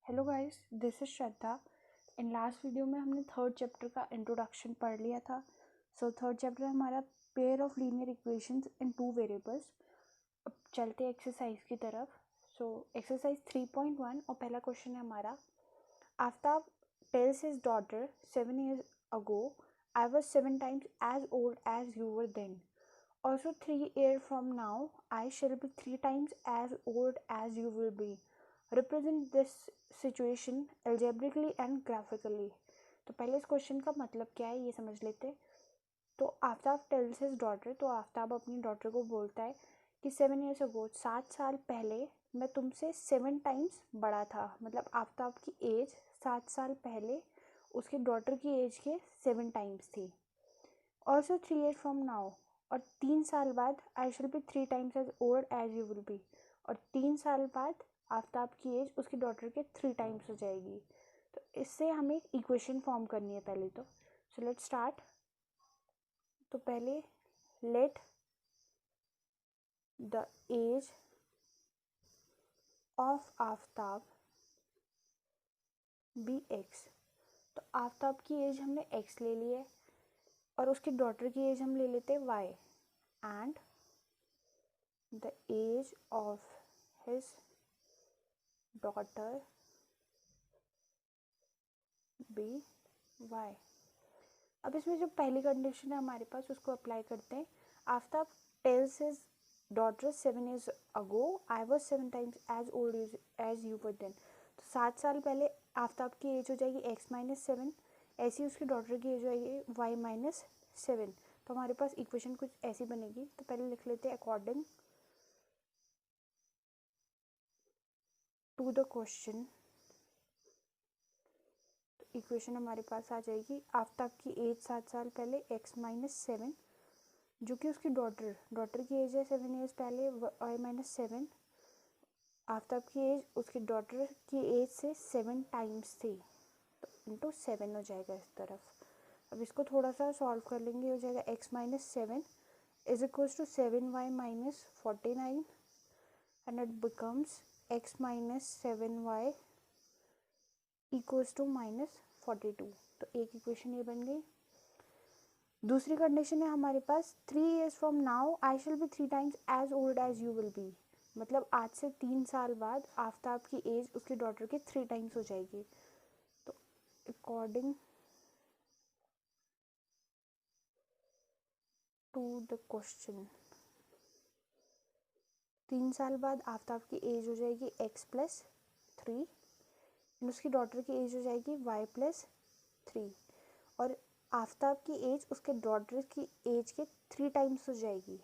Hello guys, this is Shraddha. In last video में हमने third chapter का introduction पढ़ लिया था। थर्ड चैप्टर हमारा pair of linear equations in two variables. अब चलते एक्सरसाइज की तरफ। एक्सरसाइज 3.1 और पहला क्वेश्चन है हमारा, Aftab tales his daughter 7 years ago I was 7 times as old as you were then. Also 3 years from now I shall be 3 times as old as you will be. Represent this situation algebraically and graphically. तो पहले इस question का मतलब क्या है ये समझ लेते। तो आफ्ताब टेल्स हिज डॉटर, तो आफ्ताब अपनी डॉटर को बोलता है कि 7 years ago 7 साल पहले मैं तुमसे 7 times बड़ा था। मतलब आफ्ताब की एज 7 साल पहले उसकी डॉटर की एज के 7 times थी। ऑल्सो 3 years from now, और 3 साल बाद आई shall be 3 times as old as you will be, और 3 साल बाद आफ्ताब की एज उसकी डॉटर के 3 times हो जाएगी। तो इससे हमें इक्वेशन फॉर्म करनी है पहले तो। So let start. तो पहले let the age of Aftab B X. तो आफ्ताब की एज हमने एक्स ले ली है और उसकी डॉटर की एज हम ले लेते हैं y, and the age of his daughter be y. अब इसमें जो पहली कंडीशन है हमारे पास उसको अप्लाई करते हैं। Aftab tales his daughter 7 years ago I was 7 times as old as you were then. तो 7 साल पहले आफ्ताब की एज हो जाएगी x-7, ऐसी उसकी डॉटर की एज हो जाएगी y-7। तो हमारे पास इक्वेशन कुछ ऐसी बनेगी। तो पहले लिख लेते हैं according to the question. Equation हमारे पास आ जाएगी आफ्ताब की एज 7 साल पहले x-7, जो कि उसकी डॉटर की एज है 7 years पहले y-7। आफ्ताब की एज उसकी डॉटर की एज से 7 times थी, तो इंटू 7 हो जाएगा इस तरफ। अब इसको थोड़ा सा सॉल्व कर लेंगे, हो जाएगा x-7 is equals to 7y-49, and it becomes x-7y equals to -42। तो एक इक्वेशन ये बन गई। दूसरी कंडीशन है हमारे पास 3 years from now I shall be 3 times age old age you will be. मतलब आज से 3 साल बाद आफ्ताब की एज उसकी डॉटर के 3 times हो जाएगी। तो अकॉर्डिंग टू द क्वेश्चन 3 साल बाद आफ्ताब की एज हो जाएगी x+3, उसकी डॉटर की एज हो जाएगी y+3, और आफ्ताब की एज उसके डॉटर की एज के 3 times हो जाएगी।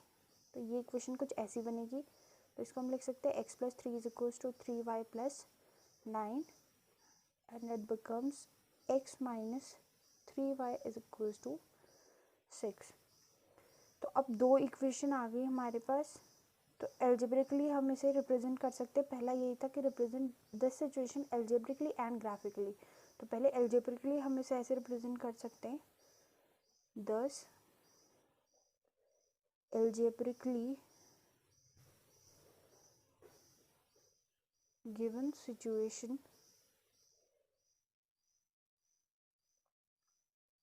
तो ये इक्वेशन कुछ ऐसी बनेगी। तो इसको हम लिख सकते हैं x+3 is equals to 3y+9, and it becomes x-3y is equals to 6। तो अब दो इक्वेशन आ गई हमारे पास। तो एल्जेब्रिकली हम इसे रिप्रेजेंट कर सकते हैं। पहला यही था कि represent this situation algebraically and graphically. तो पहले एल्जेब्रिकली हम इसे ऐसे रिप्रेजेंट कर सकते हैं, thus algebraically given situation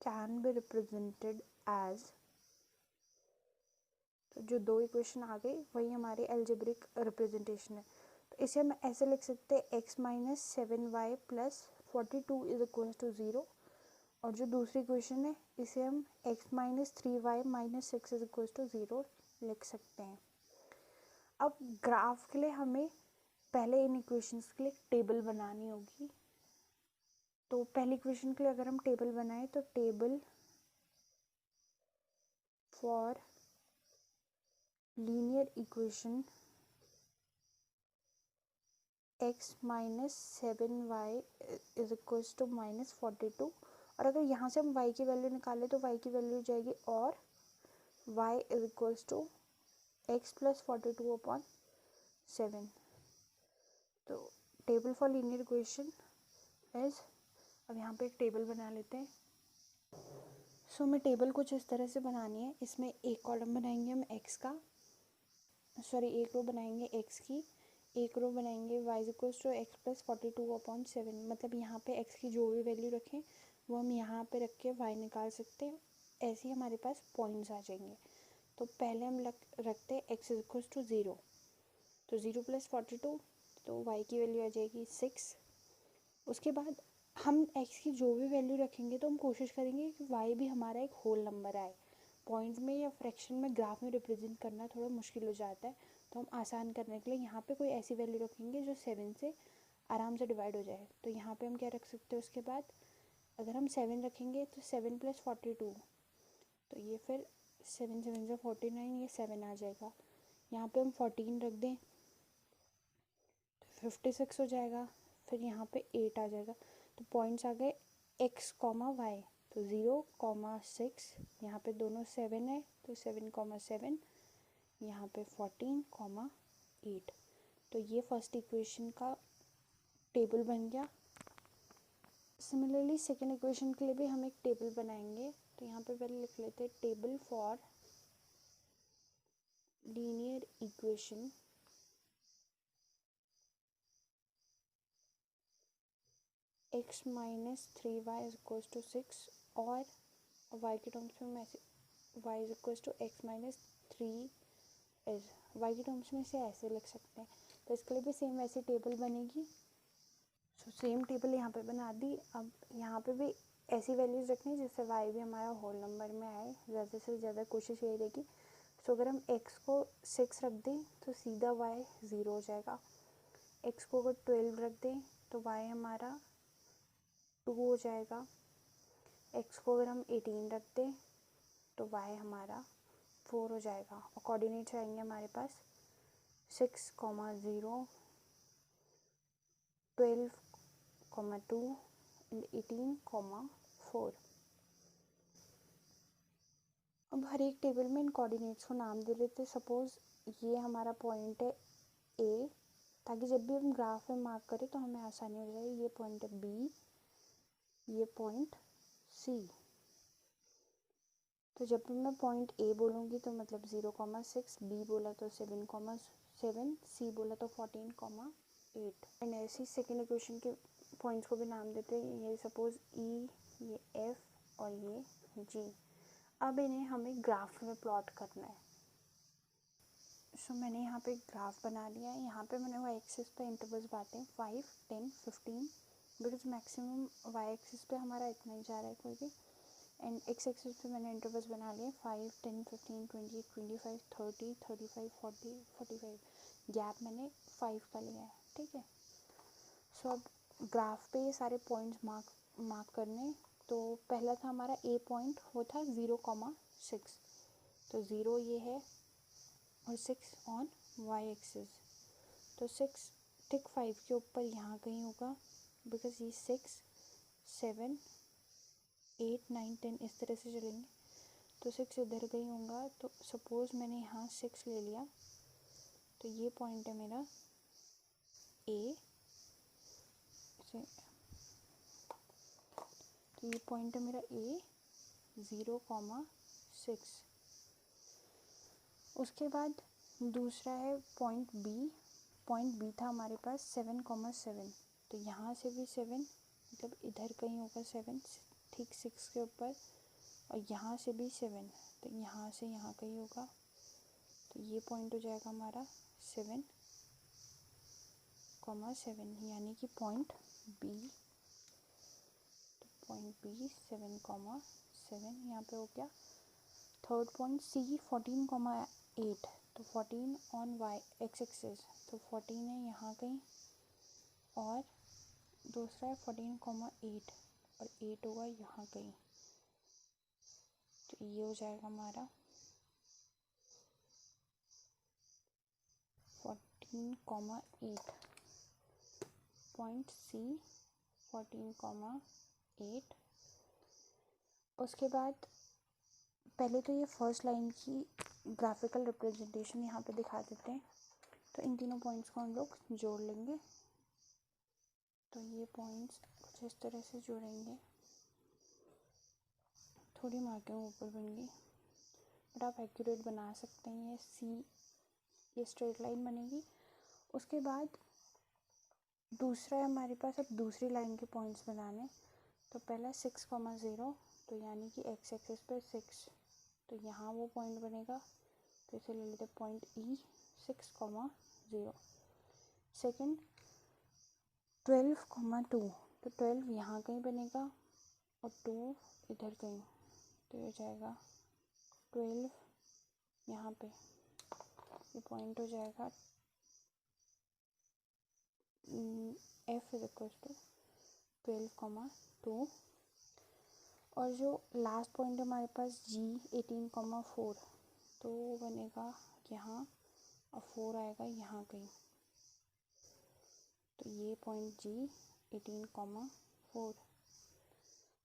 can be represented as। तो जो दो इक्वेशन आ गई वही हमारी एल्जेब्रिक रिप्रेजेंटेशन है। तो इसे हम ऐसे लिख सकते हैं x-7y+42 इज इक्वल टू 0, और जो दूसरी इक्वेशन है इसे हम x-3y-6 इज इक्वल टू 0 लिख सकते हैं। अब ग्राफ के लिए हमें पहले इन इक्वेशंस के लिए टेबल बनानी होगी। तो पहली इक्वेशन के लिए अगर हम टेबल बनाएं तो table for linear equation x-7y is equal to -42, और अगर यहाँ से हम y की वैल्यू निकालें तो y की वैल्यू हो जाएगी और y is equal to x+42/7। तो table for linear equation is, अब यहाँ पे एक टेबल बना लेते हैं। सो हमें टेबल कुछ इस तरह से बनानी है। इसमें एक कॉलम बनाएंगे हम x का, एक रो बनाएंगे x की, एक रो बनाएंगे y equals to x plus 42/7, मतलब यहाँ पे x की जो भी वैल्यू रखें वो हम यहाँ पे रख के y निकाल सकते हैं। ऐसे ही हमारे पास पॉइंट्स आ जाएंगे। तो पहले हम रखते हैं x इक्वल्स टू 0, तो 0 + 42, तो y की वैल्यू आ जाएगी 6। उसके बाद हम x की जो भी वैल्यू रखेंगे तो हम कोशिश करेंगे कि y भी हमारा एक होल नंबर आए। पॉइंट में या फ्रैक्शन में ग्राफ में रिप्रेजेंट करना थोड़ा मुश्किल हो जाता है, तो हम आसान करने के लिए यहाँ पे कोई ऐसी वैल्यू रखेंगे जो 7 से आराम से डिवाइड हो जाए। तो यहाँ पे हम क्या रख सकते हैं, उसके बाद अगर हम 7 रखेंगे तो 7 + 42, तो ये फिर 7 7 से 49, ये 7 आ जाएगा। यहाँ पे हम 14 रख दें तो 56 हो जाएगा, फिर यहाँ पे 8 आ जाएगा। तो पॉइंट्स आ गए x, y, तो 0, 6, यहाँ पे दोनों 7 है तो 7, 7, यहाँ पे 14, 8। तो ये फर्स्ट इक्वेशन का टेबल बन गया। सिमिलरली सेकेंड इक्वेशन के लिए भी हम एक टेबल बनाएंगे। तो यहाँ पे पहले लिख लेते हैं table for linear equation x - 3y = 6, और y के टर्म्स में y = x - 3 इज, y के टर्म्स में से ऐसे लिख सकते हैं। तो इसके लिए भी सेम वैसी टेबल बनेगी। सो सेम टेबल यहाँ पे बना दी। अब यहाँ पे भी ऐसी वैल्यूज़ रखनी है जिससे y भी हमारा होल नंबर में आए। ज़्यादा से ज़्यादा कोशिश यही रहेगी। सो अगर हम x को 6 रख दें तो सीधा y 0 हो जाएगा। x को अगर 12 रख दें तो y हमारा 2 हो जाएगा। x को अगर हम 18 रख दें तो y हमारा 4 हो जाएगा। और कोऑर्डिनेट्स आएंगे हमारे पास 6, 0, 12, 2 एंड 18, 4। अब हर एक टेबल में इन कोऑर्डिनेट्स को नाम दे देते। सपोज ये हमारा पॉइंट है A, ताकि जब भी हम ग्राफ में मार्क करें तो हमें आसानी हो जाए। ये पॉइंट है B, ये पॉइंट C। तो जब भी मैं पॉइंट A बोलूँगी तो मतलब 0, 6, B बोला तो 7, C बोला तो 14, 8। एंड ऐसे ही सेकेंड इक्वेशन के पॉइंट्स को भी नाम देते हैं। ये सपोज E, ये F और ये G। अब इन्हें हमें ग्राफ में प्लॉट करना है। सो मैंने यहाँ पे ग्राफ बना लिया है। यहाँ पे मैंने y एक्सिस पे इंटरवल्स बांटे 5, 10, 15, बिकॉज मैक्सिमम y एक्सिस पे हमारा इतना ही जा रहा है कोई भी। एंड x एक्सिस पे मैंने इंटरवल्स बना लिए 5, 10, 15, 20, 25, 30, 35, 40, 45। गैप मैंने 5 का लिया है, ठीक है। सो अब ग्राफ पे ये सारे पॉइंट्स मार्क करने। तो पहला था हमारा A पॉइंट, वो था 0, 6। तो 0 ये है और 6 ऑन y एक्सिस। तो 6 ठीक 5 के ऊपर यहाँ कहीं होगा, बिकॉज ये 6, 7, 8, 9, 10 इस तरह से चलेंगे। तो 6 इधर कहीं होगा। तो सपोज मैंने यहाँ 6 ले लिया, तो ये पॉइंट है मेरा A से, तो ये पॉइंट है मेरा A 0, 6। उसके बाद दूसरा है पॉइंट B। पॉइंट B था हमारे पास 7, 7। तो यहाँ से भी 7, मतलब इधर कहीं होगा 7 ठीक 6 के ऊपर, और यहाँ से भी 7, तो यहाँ से यहाँ कहीं होगा। तो ये पॉइंट हो जाएगा हमारा 7, 7, यानी कि पॉइंट B। तो पॉइंट B 7, 7 यहाँ पे हो गया। Third point C 14, 8। तो 14 ऑन y एक्स एक्सिस, तो 14 है यहाँ कहीं, और दूसरा है 14, 8, और 8 होगा यहाँ कहीं। तो ये हो जाएगा हमारा 14, 8। Point C 14, 8। उसके बाद पहले तो ये फर्स्ट लाइन की ग्राफिकल रिप्रेजेंटेशन यहाँ पे दिखा देते हैं। तो इन तीनों पॉइंट्स को हम लोग जोड़ लेंगे। तो ये पॉइंट्स कुछ इस तरह से जोड़ेंगे। थोड़ी मार्किंग ऊपर बन गई, बट आप एक्यूरेट बना सकते हैं। ये स्ट्रेट लाइन बनेगी। उसके बाद दूसरा है हमारे पास, अब दूसरी लाइन के पॉइंट्स बनाने। तो पहला 6,0, तो यानी कि एक्स एक्सिस पे 6, तो यहाँ वो पॉइंट बनेगा, तो इसे ले लेते पॉइंट ई 6,0। सेकंड 12,2, तो 12 यहाँ कहीं बनेगा और 2 इधर कहीं, तो ये हो जाएगा 12 यहाँ पे, ये पॉइंट हो जाएगा f इज इक्वल टू 12,2। और जो लास्ट पॉइंट है हमारे पास g 18,4, तो वो बनेगा यहाँ और 4 आएगा यहाँ कहीं, तो ये पॉइंट g 18,4।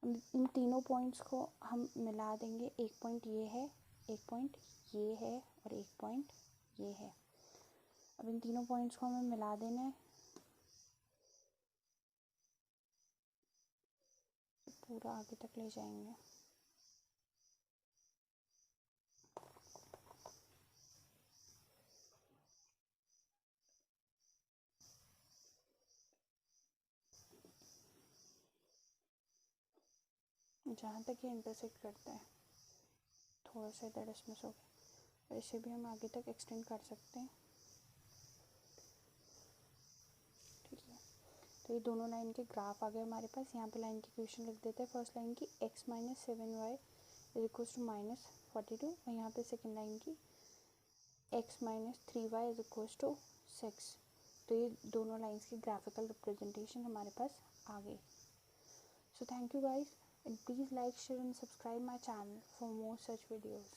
इन तीनों पॉइंट्स को हम मिला देंगे, एक पॉइंट ये है, एक पॉइंट ये है और एक पॉइंट ये है। अब इन तीनों पॉइंट्स को हमें मिला देना है, पूरा आगे तक ले जाएंगे। जहाँ तक ये इंटरसेक्ट करता है, थोड़ा सा इधर डिस्मिस हो गया, और इसे भी हम आगे तक एक्सटेंड कर सकते हैं। ठीक है, तो ये दोनों लाइन के ग्राफ आ गए हमारे पास। यहाँ पे लाइन की इक्वेशन लिख देते हैं। फर्स्ट लाइन की x - 7y is equal to -42, और यहाँ पे सेकेंड लाइन की x - 3y is equal to 6। तो ये दोनों लाइन्स की ग्राफिकल रिप्रेजेंटेशन हमारे पास आ गई। So thank you guys, and please like, share and subscribe my channel for more such videos.